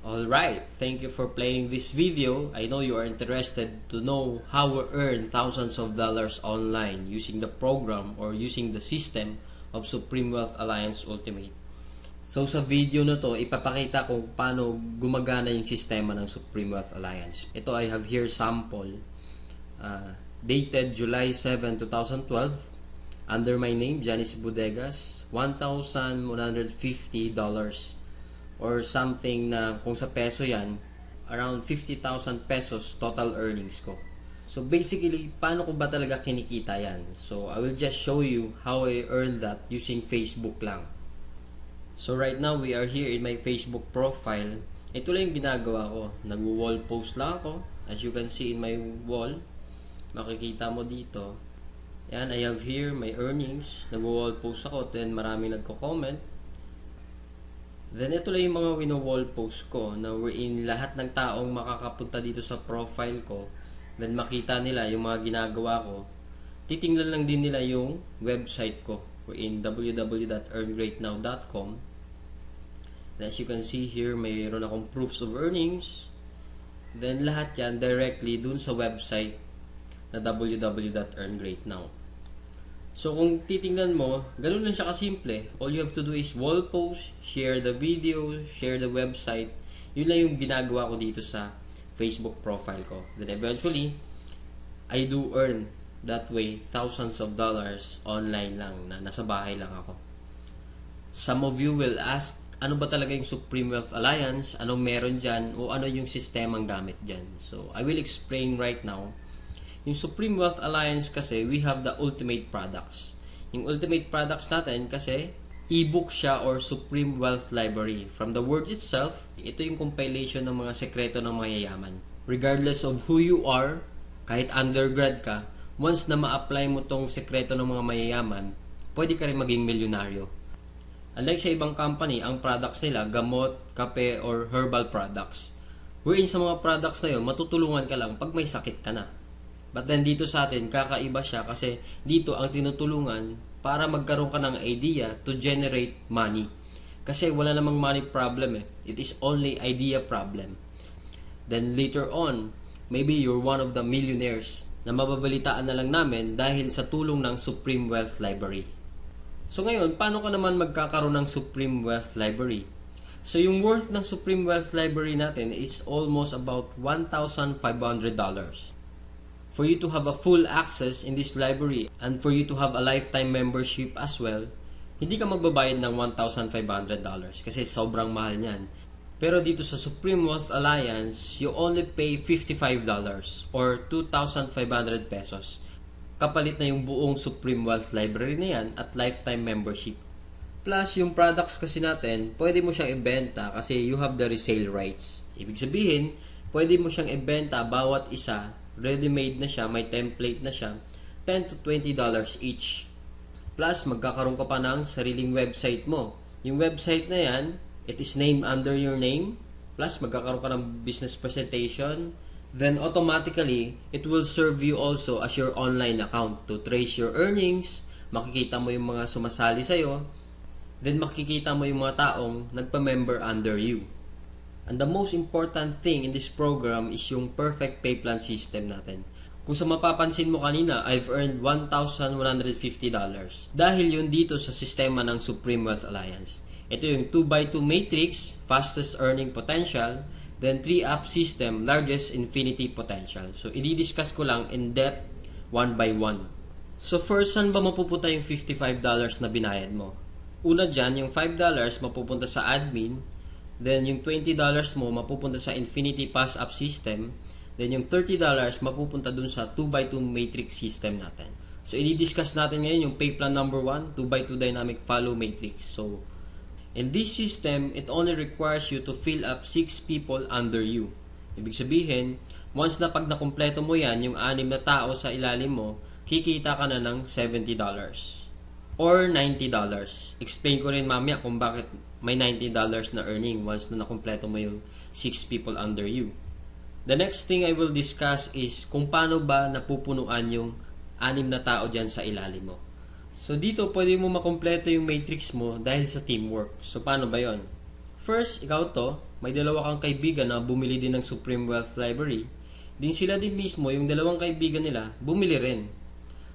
Alright, thank you for playing this video. I know you are interested to know how we earn thousands of dollars online using the program or using the system of Supreme Wealth Alliance Ultimate. So sa video na to, ipapakita kung paano gumagana yung sistema ng Supreme Wealth Alliance. Ito I have here sample dated July 7, 2012 under my name, Janice Bodegas, $1,150 or something na kung sa peso yan, around 50,000 pesos total earnings ko. So basically, paano ko ba talaga kinikita yan? So I will just show you how I earned that using Facebook lang. So right now, we are here in my Facebook profile. Ito lang yung ginagawa ko. Nag-wall post lang ako. As you can see in my wall, makikita mo dito. Yan, I have here my earnings. Nag-wall post ako, then marami nagko-comment. Then ito lang yung mga wino-wall post ko na wherein lahat ng taong makakapunta dito sa profile ko, then makita nila yung mga ginagawa ko. Titingnan lang din nila yung website ko wherein www.earngreatnow.com. As you can see here, mayroon akong proofs of earnings. Then lahat yan directly dun sa website na www.earngreatnow. So kung titingnan mo, ganun lang siya kasimple. All you have to do is wall post, share the video, share the website. Yun lang yung ginagawa ko dito sa Facebook profile ko. Then eventually, I do earn that way thousands of dollars online lang na nasa bahay lang ako. Some of you will ask, ano ba talaga yung Supreme Wealth Alliance? Anong meron dyan? O ano yung sistemang gamit dyan? So I will explain right now. Yung Supreme Wealth Alliance kasi, we have the ultimate products. Yung ultimate products natin kasi, ebook siya or Supreme Wealth Library. From the word itself, ito yung compilation ng mga sekreto ng mayayaman. Regardless of who you are, kahit undergrad ka, once na ma-apply mo tong sekreto ng mga mayayaman, pwede ka rin maging milyonaryo. Unlike sa ibang company, ang products nila, gamot, kape, or herbal products. Wherein sa mga products na yun, matutulungan ka lang pag may sakit ka na. But then dito sa atin, kakaiba siya kasi dito ang tinutulungan para magkaroon ka ng idea to generate money. Kasi wala namang money problem eh. It is only idea problem. Then later on, maybe you're one of the millionaires na mababalitaan na lang namin dahil sa tulong ng Supreme Wealth Library. So ngayon, paano ka naman magkakaroon ng Supreme Wealth Library? So yung worth ng Supreme Wealth Library natin is almost about $1,500. For you to have a full access in this library and for you to have a lifetime membership as well, hindi ka magbabayad ng $1,500 kasi sobrang mahal niyan. Pero dito sa Supreme Wealth Alliance, you only pay $55 or 2,500 pesos. Kapalit na yung buong Supreme Wealth Library na yan at lifetime membership. Plus, yung products kasi natin, pwede mo siyang ibenta kasi you have the resale rights. Ibig sabihin, pwede mo siyang ibenta bawat isa. Ready-made na siya, may template na siya, $10 to $20 each. Plus, magkakaroon ka pa ng sariling website mo. Yung website na yan, it is named under your name. Plus, magkakaroon ka ng business presentation. Then, automatically, it will serve you also as your online account to trace your earnings. Makikita mo yung mga sumasali sa'yo. Then, makikita mo yung mga taong nagpa-member under you. And the most important thing in this program is yung perfect pay plan system natin. Kung sa mapapansin mo kanina, I've earned $1,150 dahil yun dito sa sistema ng Supreme Wealth Alliance. Ito yung 2x2 matrix, fastest earning potential, then 3-up system, largest infinity potential. So, i-discuss ko lang in depth, one by one. So, first, saan ba mapupunta yung $55 na binayad mo? Una dyan, yung $5 mapupunta sa admin. Then, yung $20 mo mapupunta sa Infinity Pass Up System. Then, yung $30 mapupunta dun sa 2x2 Matrix System natin. So, i-discuss natin ngayon yung pay plan number 1, 2x2 Dynamic Follow Matrix. So, in this system, it only requires you to fill up 6 people under you. Ibig sabihin, once na pag nakumpleto mo yan, yung 6 na tao sa ilalim mo, kikita ka na ng $70 or $90. Explain ko rin mamaya kung bakit may $90 na earning once na nakumpleto mo yung 6 people under you. The next thing I will discuss is kung paano ba napupunuan yung 6 na tao dyan sa ilalim mo. So dito pwede mo makumpleto yung matrix mo dahil sa teamwork. So paano ba yon? First, ikaw to, may dalawa kang kaibigan na bumili din ng Supreme Wealth Library. Din sila din mismo, yung dalawang kaibigan nila, bumili rin.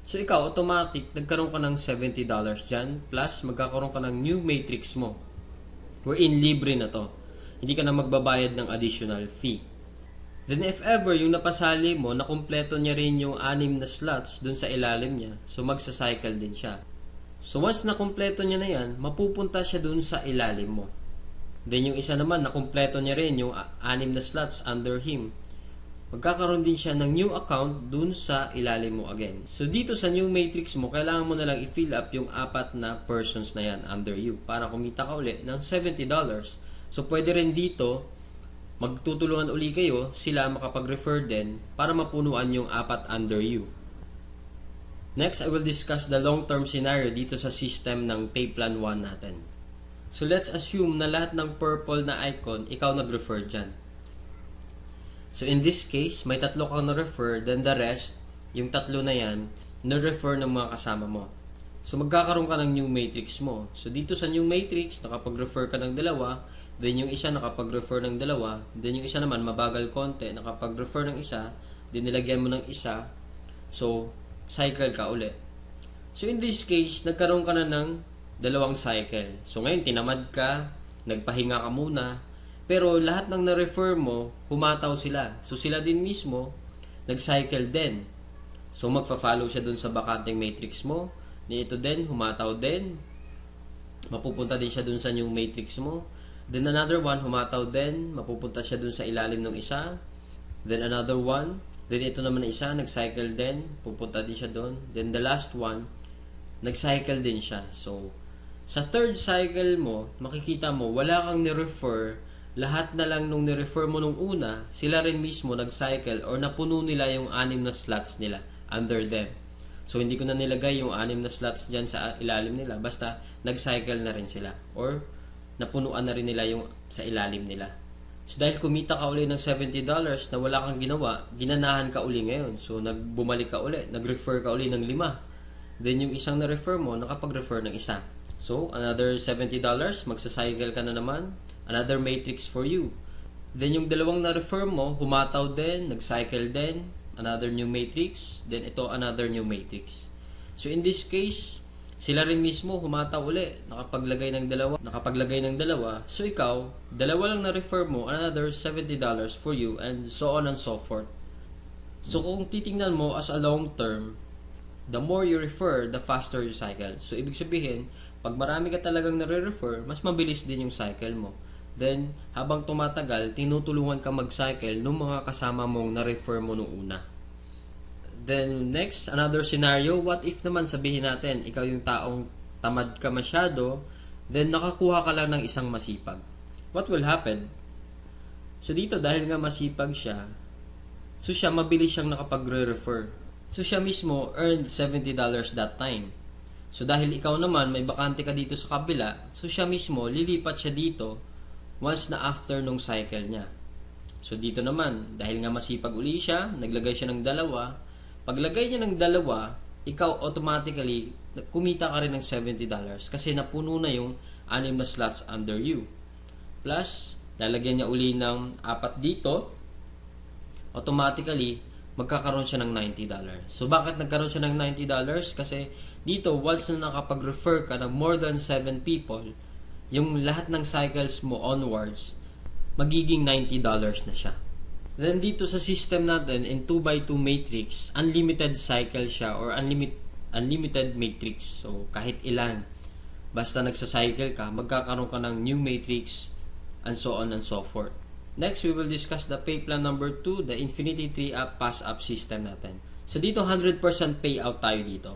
So ikaw, automatic, nagkaroon ka ng $70 dyan, plus magkakaroon ka ng new matrix mo. Wherein libre na to. Hindi ka na magbabayad ng additional fee. Then if ever, yung napasali mo, nakumpleto niya rin yung 6 na slots dun sa ilalim niya, so magsa-cycle din siya. So once nakumpleto niya na yan, mapupunta siya dun sa ilalim mo. Then yung isa naman, nakumpleto niya rin yung 6 na slots under him. Magkakaroon din siya ng new account dun sa ilalim mo again. So dito sa new matrix mo, kailangan mo na lang i-fill up yung 4 na persons na yan under you para kumita ka uli ng $70. So pwede rin dito, magtutulungan uli kayo, sila makapag-refer din para mapunuan yung 4 under you. Next, I will discuss the long-term scenario dito sa system ng pay plan 1 natin. So let's assume na lahat ng purple na icon, ikaw nag-refer dyan. So in this case, may 3 kang na-refer, then the rest, yung 3 na yan, na-refer ng mga kasama mo. So magkakaroon ka ng new matrix mo. So dito sa new matrix, nakapag-refer ka ng 2, then yung isa nakapag-refer ng 2, then yung isa naman mabagal konti, nakapag-refer ng isa, then nilagyan mo ng isa, so cycle ka uli. So in this case, nagkaroon ka na ng 2 cycle. So ngayon, tinamad ka, nagpahinga ka muna, pero lahat ng na-refer mo, humataw sila. So sila din mismo, nag-cycle din. So magfa-follow siya dun sa bakanteng matrix mo. Ito din, humataw din. Mapupunta din siya dun sa new matrix mo. Then another one, humataw din. Mapupunta siya dun sa ilalim ng isa. Then another one. Then ito naman na isa, nag-cycle din. Pupunta din siya dun. Then the last one, nag-cycle din siya. So, sa third cycle mo, makikita mo, wala kang ni-refer. Lahat na lang nung ni-refer mo nung una, sila rin mismo nag-cycle or napuno nila yung 6 na slots nila under them. So, hindi ko na nilagay yung 6 na slots dyan sa ilalim nila. Basta, nag-cycle na rin sila. Or, napunuan na rin nila yung sa ilalim nila. So, dahil kumita ka uli ng $70 na wala kang ginawa, ginanahan ka uli ngayon. So, bumalik ka uli. Nag-refer ka uli ng 5. Then, yung isang na-refer mo, nakapag-refer ng isa. So, another $70, magsa-cycle ka na naman. Another matrix for you. Then, yung 2 na-refer mo, humataw din, nag-cycle din. Another new matrix. Then, ito, another new matrix. So, in this case, sila rin mismo humataw uli. Nakapaglagay ng 2. So, ikaw, 2 lang na-refer mo, another $70 for you, and so on and so forth. So, kung titingnan mo as a long term, the more you refer, the faster you cycle. So, ibig sabihin, pag marami ka talagang nare-refer, mas mabilis din yung cycle mo. Then, habang tumatagal, tinutulungan ka mag-cycle ng mga kasama mong na-refer mo nung una. Then, next, another scenario, what if naman sabihin natin, ikaw yung taong tamad ka masyado, then nakakuha ka lang ng isang masipag. What will happen? So, dito, dahil nga masipag siya, so siya, mabilis siyang nakapagre-refer. So, siya mismo earned $70 that time. So, dahil ikaw naman, may bakante ka dito sa kabila, so siya mismo, lilipat siya dito once na after nung cycle niya. So, dito naman, dahil nga masipag uli siya, naglagay siya ng 2. Paglagay niya ng 2, ikaw automatically, kumita ka rin ng $70 kasi napuno na yung 6 na slots under you. Plus, lalagyan niya uli ng 4 dito, automatically, magkakaroon siya ng $90. So, bakit nagkaroon siya ng $90? Kasi dito, once na nakapag-refer ka ng more than 7 people, yung lahat ng cycles mo onwards, magiging $90 na siya. Then dito sa system natin, in 2x2 matrix, unlimited cycle siya or unlimited matrix. So, kahit ilan, basta nagsa-cycle ka, magkakaroon ka ng new matrix, and so on and so forth. Next, we will discuss the pay plan number 2, the Infinity 3-up pass-up system natin. So, dito 100% payout tayo dito.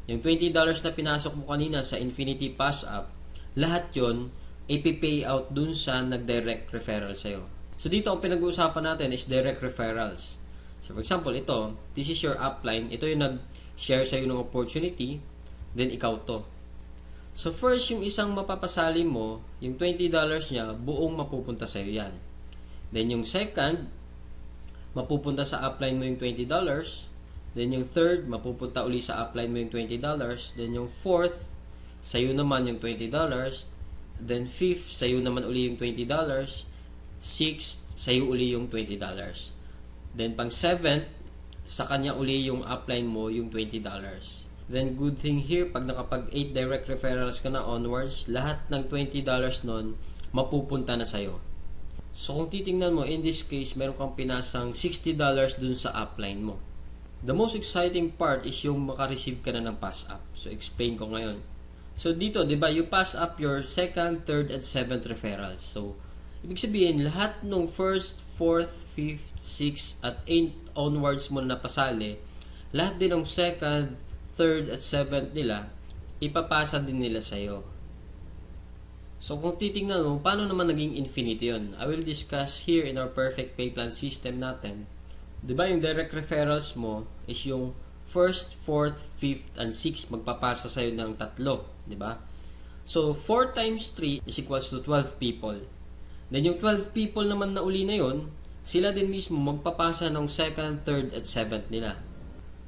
Yung $20 na pinasok mo kanina sa Infinity pass-up, lahat yon ipipay out dun sa nag-direct referral sa'yo. So, dito ang pinag-uusapan natin is direct referrals. So, for example, ito, this is your upline. Ito yung nag-share sa'yo ng opportunity, then ikaw to. So, first, yung isang mapapasali mo, yung $20 niya, buong mapupunta sa'yo yan. Then, yung second, mapupunta sa upline mo yung $20. Then, yung third, mapupunta uli sa upline mo yung $20. Then, yung fourth, sa'yo naman yung $20. Then 5th, sa'yo naman uli yung $20. 6th, sa'yo uli yung $20. Then pang 7th, sa kanya uli yung upline mo yung $20. Then good thing here, pag nakapag 8 direct referrals ka na onwards, lahat ng $20 nun mapupunta na sa'yo. So kung titingnan mo, in this case, meron kang pinasang $60 dun sa upline mo. The most exciting part is yung makareceive ka na ng pass up. So explain ko ngayon. So dito, di ba, you pass up your 2nd, 3rd, and 7th referrals. So, ibig sabihin, lahat ng 1st, 4th, 5th, 6th, at 8th onwards mo na napasali, lahat din ng 2nd, 3rd, at 7th nila, ipapasa din nila sa'yo. So, kung titingnan mo, paano naman naging infinity yun? I will discuss here in our perfect pay plan system natin. Di ba, yung direct referrals mo is yung 1st, 4th, 5th, and 6th magpapasa sa'yo ng 3. Di ba? So, 4 times 3 is equals to 12 people. Then, yung 12 people naman na uli na yun, sila din mismo magpapasa ng 2nd, 3rd, at 7th nila.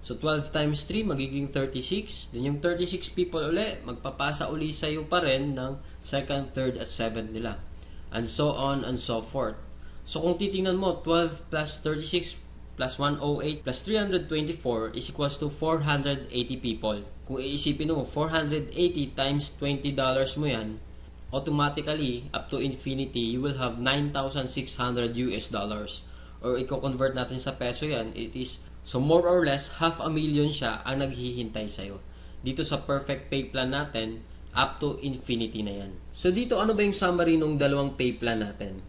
So, 12 times 3 magiging 36. Then, yung 36 people uli, magpapasa uli sa'yo pa rin ng 2nd, 3rd, at 7th nila. And so on and so forth. So, kung titingnan mo, 12 plus 36 plus 108 plus 324 is equals to 480 people. Kung iisipin mo, 480 times $20 mo yan, automatically, up to infinity, you will have 9,600 US dollars. Or i-convert natin sa peso yan, it is, so more or less, 500,000 siya ang naghihintay sa'yo. Dito sa perfect pay plan natin, up to infinity na yan. So dito, ano ba yung summary ng dalawang pay plan natin?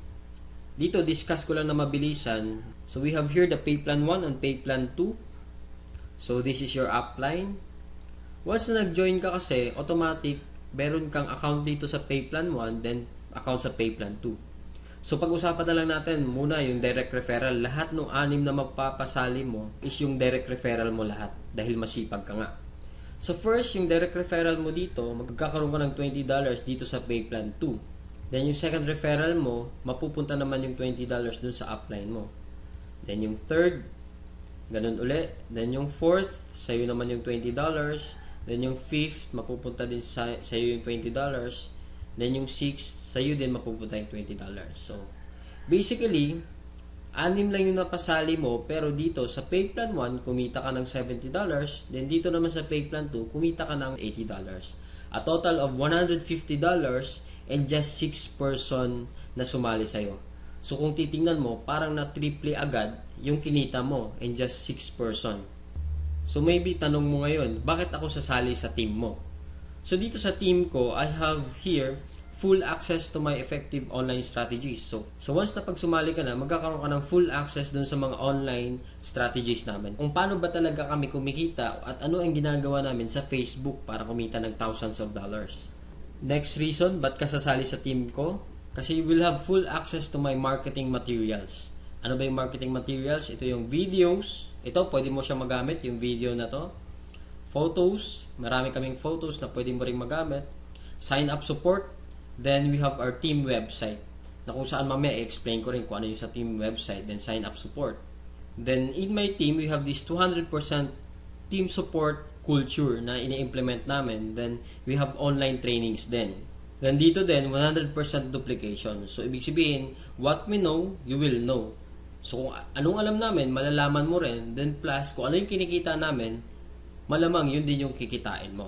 Dito, discuss ko lang na mabilisan. So, we have here the pay plan 1 and pay plan 2. So, this is your upline. Once na nag-join ka kasi, automatic, meron kang account dito sa pay plan 1, then account sa pay plan 2. So, pag-usapan na lang natin muna yung direct referral. Lahat ng 6 na magpapasali mo is yung direct referral mo lahat dahil masipag ka nga. So, first, yung direct referral mo dito, magkakaroon ka ng $20 dito sa pay plan 2. Then, yung second referral mo, mapupunta naman yung $20 dun sa upline mo. Then, yung third, ganun uli. Then, yung fourth, sa'yo naman yung $20. Then, yung fifth, mapupunta din sa'yo yung $20. Then, yung sixth, sa'yo din mapupunta yung $20. So, basically, 6 lang yung napasali mo, pero dito sa pay plan 1, kumita ka ng $70. Then, dito naman sa pay plan 2, kumita ka ng $80. A total of $150 and just 6 person na sumali sa'yo. So, kung titingnan mo, parang na-triple agad yung kinita mo and just 6 person. So, maybe tanong mo ngayon, bakit ako sasali sa team mo? So, dito sa team ko, I have here full access to my effective online strategies. So once na pag sumali ka na, magkakaroon ka ng full access dun sa mga online strategies namin. Kung paano ba talaga kami kumikita at ano ang ginagawa namin sa Facebook para kumita ng thousands of dollars. Next reason, ba't ka sasali sa team ko? Kasi you will have full access to my marketing materials. Ano ba yung marketing materials? Ito yung videos. Ito, pwede mo siya magamit, yung video na to. Photos. Marami kaming photos na pwede mo rin magamit. Sign up support. Then we have our team website na kung saan mamaya i-explain ko rin kung ano yung sa team website. Then sign up support. Then in my team, we have this 200% team support culture na ini-implement namin. Then we have online trainings din. Then dito din, 100% duplication. So ibig sabihin, what we know, you will know. So kung anong alam namin, malalaman mo rin. Then plus, kung ano yung kinikita namin, malamang yun din yung kikitain mo.